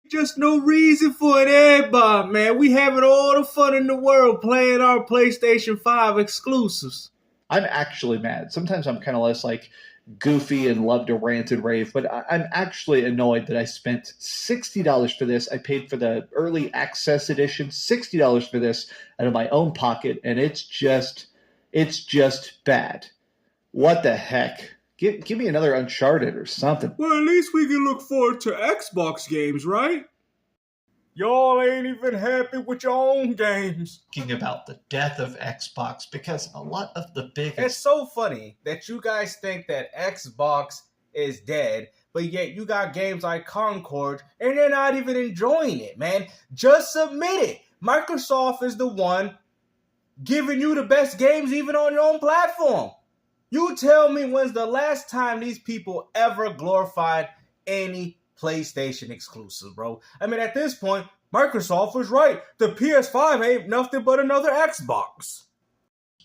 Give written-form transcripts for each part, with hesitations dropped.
Just no reason for it, everybody, man. We having all the fun in the world playing our PlayStation 5 exclusives. I'm actually mad. Sometimes I'm kind of less like goofy and love to rant and rave, but I'm actually annoyed that I spent $60 for this. I paid for the early access edition, $60 for this out of my own pocket, and it's just bad. What the heck? Give me another Uncharted or something. Well, at least we can look forward to Xbox games, right? Y'all ain't even happy with your own games. Talking about the death of Xbox because a lot of the big... It's so funny that you guys think that Xbox is dead, but yet you got games like Concord and they're not even enjoying it, man. Just admit it. Microsoft is the one giving you the best games even on your own platform. You tell me when's the last time these people ever glorified any PlayStation exclusive, bro. I mean, at this point, Microsoft was right. The PS5 ain't nothing but another Xbox.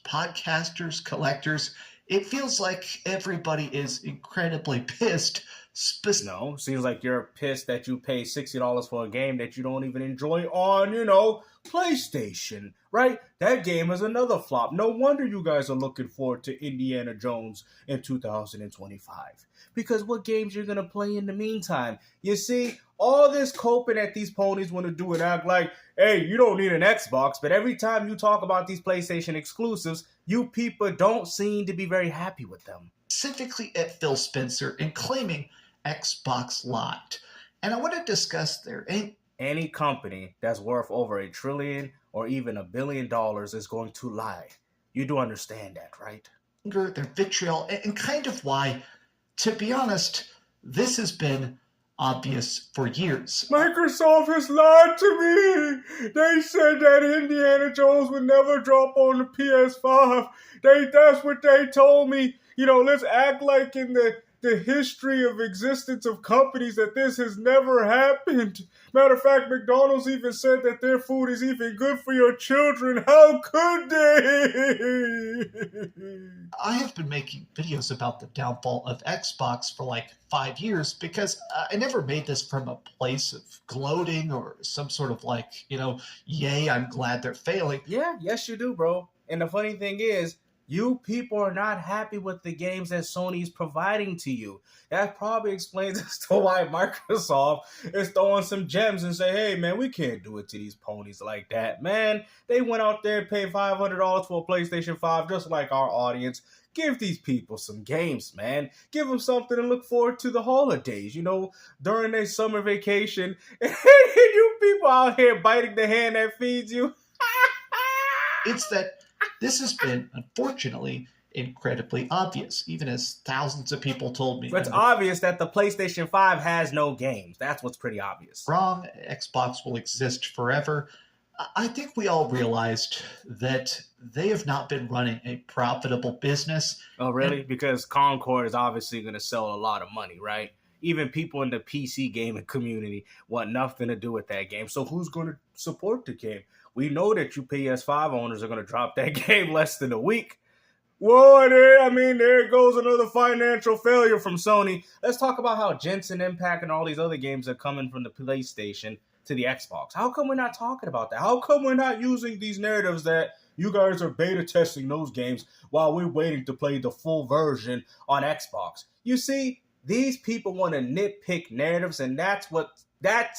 Podcasters, collectors, it feels like everybody is incredibly pissed. No, seems like you're pissed that you pay $60 for a game that you don't even enjoy on, PlayStation, right? That game is another flop. No wonder you guys are looking forward to Indiana Jones in 2025. Because what games you're going to play in the meantime? You see, all this coping that these ponies want to do and act like, hey, you don't need an Xbox, but every time you talk about these PlayStation exclusives, you people don't seem to be very happy with them. Specifically at Phil Spencer and claiming Xbox locked. And I want to discuss there ain't any company that's worth over $1 trillion or even $1 billion is going to lie. You do understand that, right? Their vitriol and kind of why, to be honest, this has been obvious for years. Microsoft has lied to me. They said that Indiana Jones would never drop on the PS5. That's what they told me. Let's act like in the history of existence of companies that this has never happened. Matter of fact, McDonald's even said that their food is even good for your children. How could they? I have been making videos about the downfall of Xbox for like 5 years because I never made this from a place of gloating or some sort of yay, I'm glad they're failing. Yeah, yes you do, bro. And the funny thing is, you people are not happy with the games that Sony's providing to you. That probably explains as to why Microsoft is throwing some gems and say, hey, man, we can't do it to these ponies like that, man. They went out there and paid $500 for a PlayStation 5 just like our audience. Give these people some games, man. Give them something to look forward to the holidays, during their summer vacation. And you people out here biting the hand that feeds you. It's that this has been, unfortunately, incredibly obvious, even as thousands of people told me. It's obvious that the PlayStation 5 has no games. That's what's pretty obvious. Wrong. Xbox will exist forever. I think we all realized that they have not been running a profitable business. Oh, really? Because Concord is obviously going to sell a lot of money, right? Even people in the PC gaming community want nothing to do with that game. So who's going to support the game? We know that you PS5 owners are going to drop that game less than a week. Whoa, there goes another financial failure from Sony. Let's talk about how Genshin Impact and all these other games are coming from the PlayStation to the Xbox. How come we're not talking about that? How come we're not using these narratives that you guys are beta testing those games while we're waiting to play the full version on Xbox? You see, these people want to nitpick narratives, and that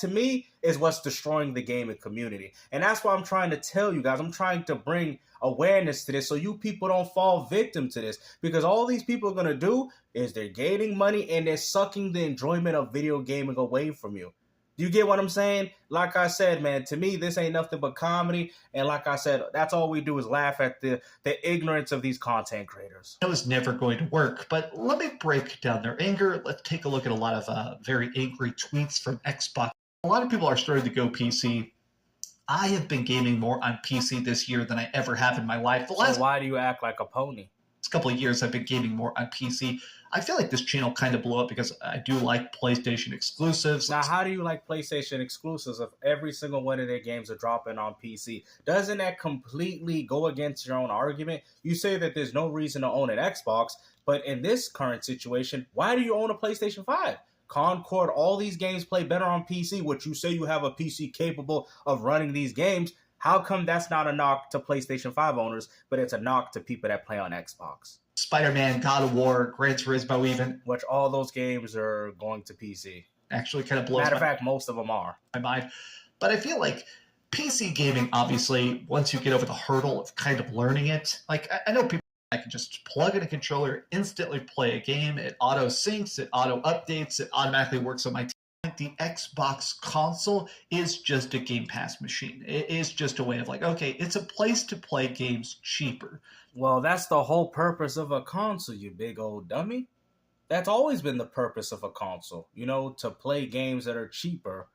to me is what's destroying the gaming community. And that's why I'm trying to tell you guys, I'm trying to bring awareness to this so you people don't fall victim to this. Because all these people are going to do is they're gaining money and they're sucking the enjoyment of video gaming away from you. Do you get what I'm saying? Like I said, man, to me, this ain't nothing but comedy. And like I said, that's all we do is laugh at the ignorance of these content creators. It was never going to work, but let me break down their anger. Let's take a look at a lot of very angry tweets from Xbox. A lot of people are starting to go PC. I have been gaming more on PC this year than I ever have in my life. So why do you act like a pony? Last couple of years, I've been gaming more on PC. I feel like this channel kind of blew up because I do like PlayStation exclusives. Now, how do you like PlayStation exclusives if every single one of their games are dropping on PC? Doesn't that completely go against your own argument? You say that there's no reason to own an Xbox, but in this current situation, why do you own a PlayStation 5? Concord, all these games play better on PC, which you say you have a PC capable of running these games. How come that's not a knock to PlayStation 5 owners, but it's a knock to people that play on Xbox? Spider-Man, God of War, Gran Turismo even. Which all those games are going to PC. Actually kind of blows Matter of fact, most of them are. My mind. But I feel like PC gaming, obviously, once you get over the hurdle of kind of learning it, like I know people that can just plug in a controller, instantly play a game, it auto syncs, it auto updates, it automatically works on my TV. The Xbox console is just a Game Pass machine. It is just a way of like, okay, it's a place to play games cheaper. Well, that's the whole purpose of a console, you big old dummy. That's always been the purpose of a console, to play games that are cheaper.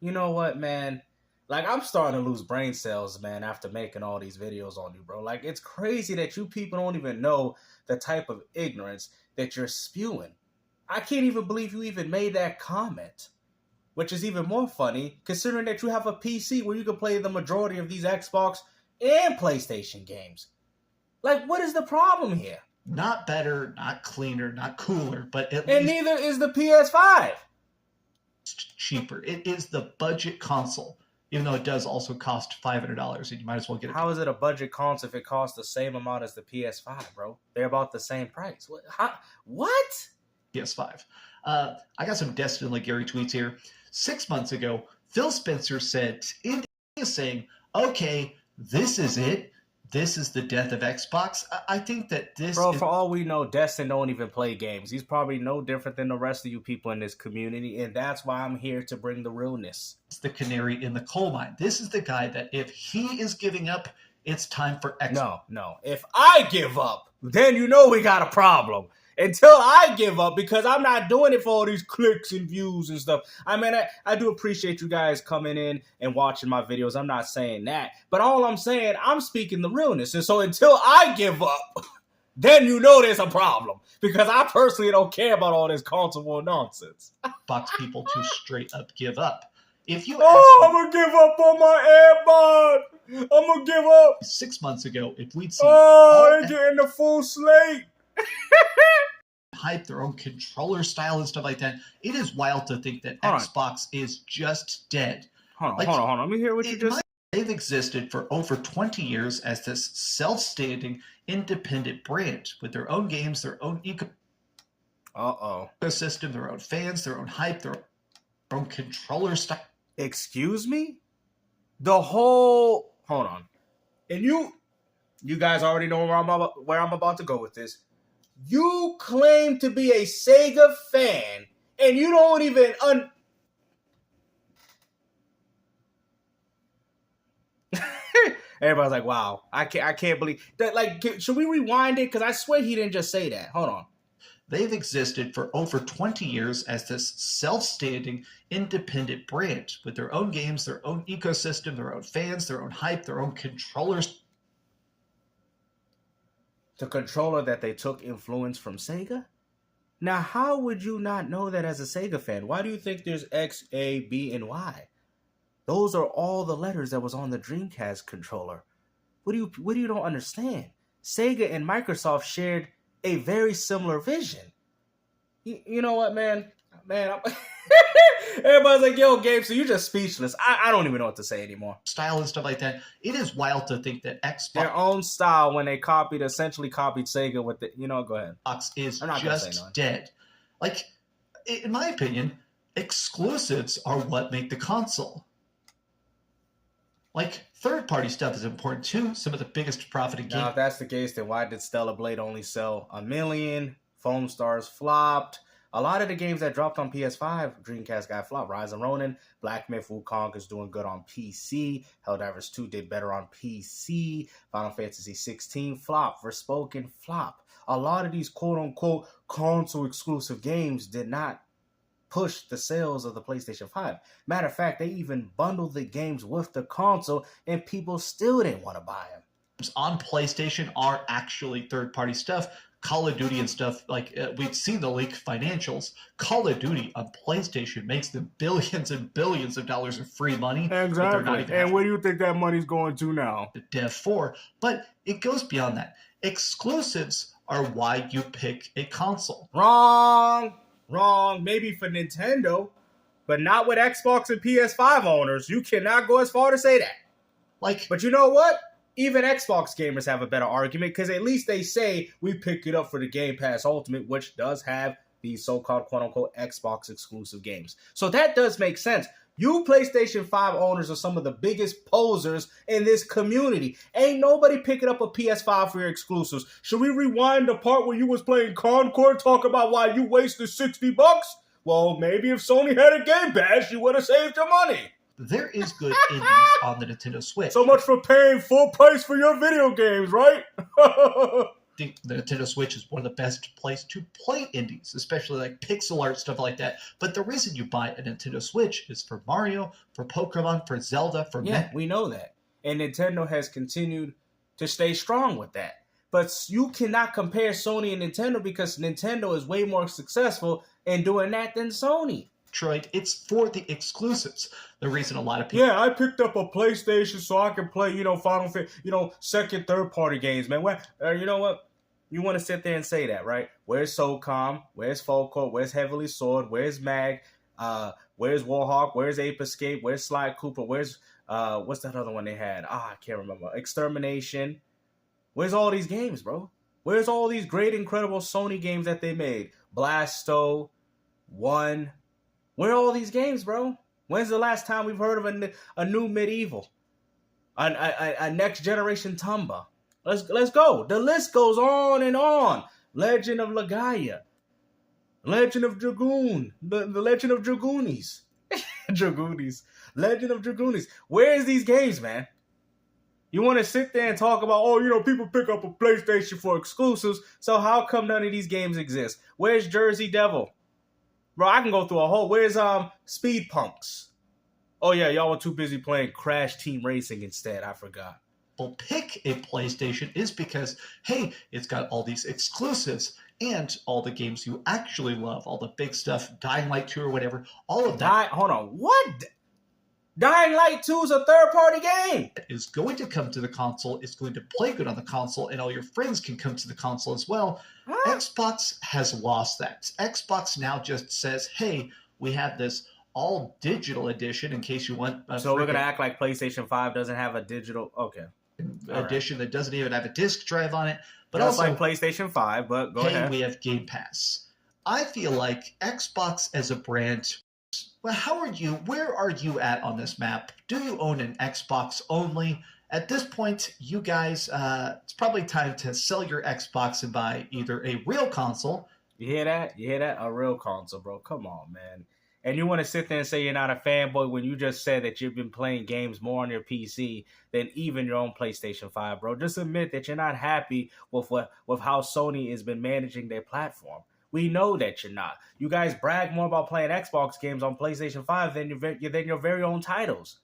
You know what, man? Like, I'm starting to lose brain cells, man, after making all these videos on you, bro. Like, it's crazy that you people don't even know the type of ignorance that you're spewing. I can't even believe you even made that comment, which is even more funny, considering that you have a PC where you can play the majority of these Xbox and PlayStation games. Like, what is the problem here? Not better, not cleaner, not cooler, but at least... And neither is the PS5. It's cheaper. It is the budget console, even though it does also cost $500, and you might as well get it. How is it a budget console if it costs the same amount as the PS5, bro? They're about the same price. What? PS5. I got some Destin Gary tweets here. 6 months ago, Phil Spencer said, saying, okay, this is it. This is the death of Xbox. I think that this Bro, for all we know, Destin don't even play games. He's probably no different than the rest of you people in this community, and that's why I'm here to bring the realness. It's the canary in the coal mine. This is the guy that if he is giving up, it's time for Xbox. No. If I give up, then we got a problem. Until I give up, because I'm not doing it for all these clicks and views and stuff. I mean, I do appreciate you guys coming in and watching my videos. I'm not saying that. But all I'm saying, I'm speaking the realness. And so until I give up, then there's a problem. Because I personally don't care about all this console war nonsense. Box people to straight up give up. If you I'm going to give up on my AirPod. I'm going to give up. 6 months ago, if we'd seen... they're getting the full slate. Hype their own controller style and stuff like that. It is wild to think that Xbox is just dead. Hold on. Let me hear what you just said. They've existed for over 20 years as this self-standing, independent brand with their own games, their own ecosystem, their own fans, their own hype, their own controller style. Excuse me? Hold on. And you guys already know where I'm about to go with this. You claim to be a Sega fan, and you don't even Everybody's like, "Wow, I can't believe that." Like, should we rewind it? Because I swear he didn't just say that. Hold on. They've existed for over 20 years as this self-standing, independent brand with their own games, their own ecosystem, their own fans, their own hype, their own controllers. The controller that they took influence from Sega? Now, how would you not know that as a Sega fan? Why do you think there's X, A, B, and Y? Those are all the letters that was on the Dreamcast controller. What do you don't understand? Sega and Microsoft shared a very similar vision. You know what, man? Everybody's like, yo, Gabe, so you're just speechless. I don't even know what to say anymore. Style and stuff like that. It is wild to think that Xbox... Their own style when they essentially copied Sega with the... go ahead. Xbox is just dead. Like, in my opinion, exclusives are what make the console. Like, third-party stuff is important too. Some of the biggest profiting games... Now, if that's the case, then why did Stellar Blade only sell 1 million? Foam Stars flopped. A lot of the games that dropped on PS5, Dreamcast got flopped. Rise of Ronin, Black Myth Wukong is doing good on PC. Helldivers 2 did better on PC. Final Fantasy 16 flop. Forspoken flop. A lot of these quote-unquote console-exclusive games did not push the sales of the PlayStation 5. Matter of fact, they even bundled the games with the console, and people still didn't want to buy them. On PlayStation are actually third-party stuff. Call of Duty and stuff, like we've seen the leaked financials. Call of Duty on PlayStation makes them billions and billions of dollars of free money. Exactly. And where do you think that money's going to now? The Dev 4. But it goes beyond that. Exclusives are why you pick a console. Wrong. wrong, maybe for Nintendo, but not with Xbox and PS5 owners. You cannot go as far to say that. But you know what? Even Xbox gamers have a better argument because at least they say we pick it up for the Game Pass Ultimate, which does have these so-called quote-unquote Xbox exclusive games. So that does make sense. You PlayStation 5 owners are some of the biggest posers in this community. Ain't nobody picking up a PS5 for your exclusives. Should we rewind the part where you was playing Concord, talk about why you wasted $60? Well, maybe if Sony had a Game Pass, you would have saved your money. There is good indies on the Nintendo Switch. So much for paying full price for your video games, right? I think the Nintendo Switch is one of the best places to play indies, especially like pixel art, stuff like that. But the reason you buy a Nintendo Switch is for Mario, for Pokemon, for Zelda, for we know that. And Nintendo has continued to stay strong with that. But you cannot compare Sony and Nintendo because Nintendo is way more successful in doing that than Sony. Detroit, it's for the exclusives. The reason a lot of people... Yeah, I picked up a PlayStation so I can play, Final Fantasy, second, third-party games, man. You know what? You want to sit there and say that, right? Where's SOCOM? Where's Falco? Where's Heavily Sword? Where's MAG? Where's Warhawk? Where's Ape Escape? Where's Sly Cooper? Where's, what's that other one they had? I can't remember. Extermination. Where's all these games, bro? Where's all these great, incredible Sony games that they made? Blasto, One... Where are all these games, bro? When's the last time we've heard of a new Medieval? A next generation Tumba? Let's go. The list goes on and on. Legend of Legaia. Legend of Dragoon. The Legend of Dragoonies. Dragoonies. Legend of Dragoonies. Where's these games, man? You want to sit there and talk about, people pick up a PlayStation for exclusives, so how come none of these games exist? Where's Jersey Devil? Bro, I can go through a whole... Where's Speed Punks? Oh, yeah, y'all were too busy playing Crash Team Racing instead. I forgot. Well, pick a PlayStation is because, hey, it's got all these exclusives and all the games you actually love, all the big stuff, Dying Light 2 or whatever, all of that. Hold on, what? Dying Light 2 is a third-party game. Is going to come to the console, it's going to play good on the console, and all your friends can come to the console as well. Huh? Xbox has lost that. Xbox now just says, hey, we have this all-digital edition in case you want... So we're going to act like PlayStation 5 doesn't have a digital... Okay. Edition that doesn't even have a disc drive on it. But just also, like PlayStation 5, but go ahead. We have Game Pass. I feel like Xbox as a brand... Well, where are you at on this map? Do you own an Xbox only? At this point, you guys, it's probably time to sell your Xbox and buy either a real console. You hear that? A real console, bro. Come on, man. And you want to sit there and say you're not a fanboy when you just said that you've been playing games more on your PC than even your own PlayStation 5, bro. Just admit that you're not happy with how Sony has been managing their platform. We know that you're not. You guys brag more about playing Xbox games on PlayStation 5 than your very own titles.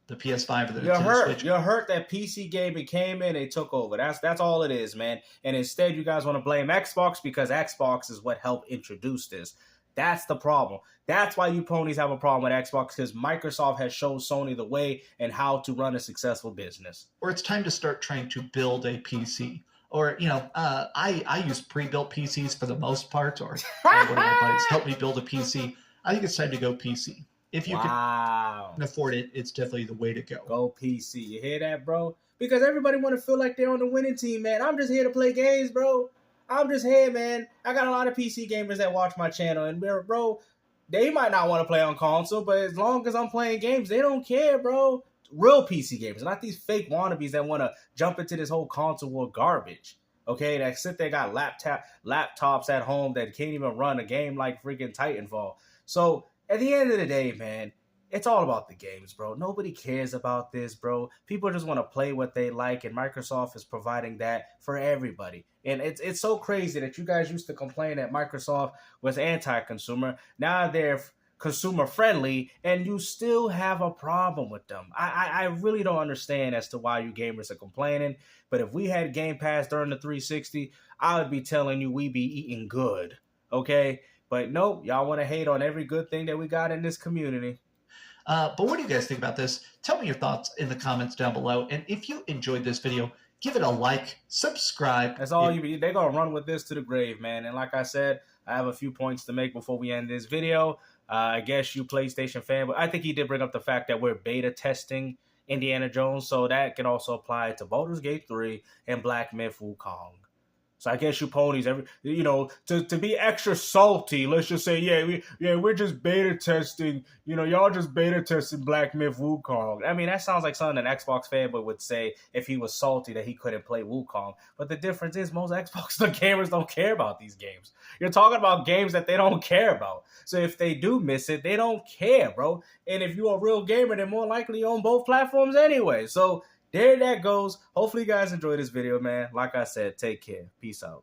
The PS5 or the Nintendo Switch. You're hurt that PC gaming came in and took over. That's all it is, man. And instead, you guys want to blame Xbox because Xbox is what helped introduce this. That's the problem. That's why you ponies have a problem with Xbox, because Microsoft has shown Sony the way and how to run a successful business. Or it's time to start trying to build a PC. Or, I use pre-built PCs for the most part, or one of my buddies helped me build a PC. I think it's time to go PC. If you can afford it, it's definitely the way to go. Go PC. You hear that, bro? Because everybody want to feel like they're on the winning team, man. I'm just here to play games, bro. I'm just here, man. I got a lot of PC gamers that watch my channel, and bro, they might not want to play on console, but as long as I'm playing games, they don't care, bro. Real PC gamers, not these fake wannabes that want to jump into this whole console war garbage. Okay, that sit there got laptops at home that can't even run a game like freaking Titanfall. So at the end of the day, man, it's all about the games, bro. Nobody cares about this, bro. People just want to play what they like, and Microsoft is providing that for everybody. And it's so crazy that you guys used to complain that Microsoft was anti-consumer. Now they're consumer friendly, and you still have a problem with them. I really don't understand as to why you gamers are complaining. But if we had Game Pass during the 360, I would be telling you we be eating good. Okay? But nope, y'all want to hate on every good thing that we got in this community. But what do you guys think about this? Tell me your thoughts in the comments down below. And if you enjoyed this video, give it a like, subscribe. That's all they're going to run with this to the grave, man. And like I said, I have a few points to make before we end this video. I guess you PlayStation fan, but I think he did bring up the fact that we're beta testing Indiana Jones, so that can also apply to Baldur's Gate 3 and Black Myth Wukong. So I guess you ponies, to be extra salty, let's just say, we're just beta testing, y'all just beta testing Black Myth Wukong. I mean, that sounds like something an Xbox fanboy would say if he was salty that he couldn't play Wukong. But the difference is most Xbox gamers don't care about these games. You're talking about games that they don't care about. So if they do miss it, they don't care, bro. And if you're a real gamer, they're more likely on both platforms anyway. So there that goes. Hopefully you guys enjoyed this video, man. Like I said, take care. Peace out.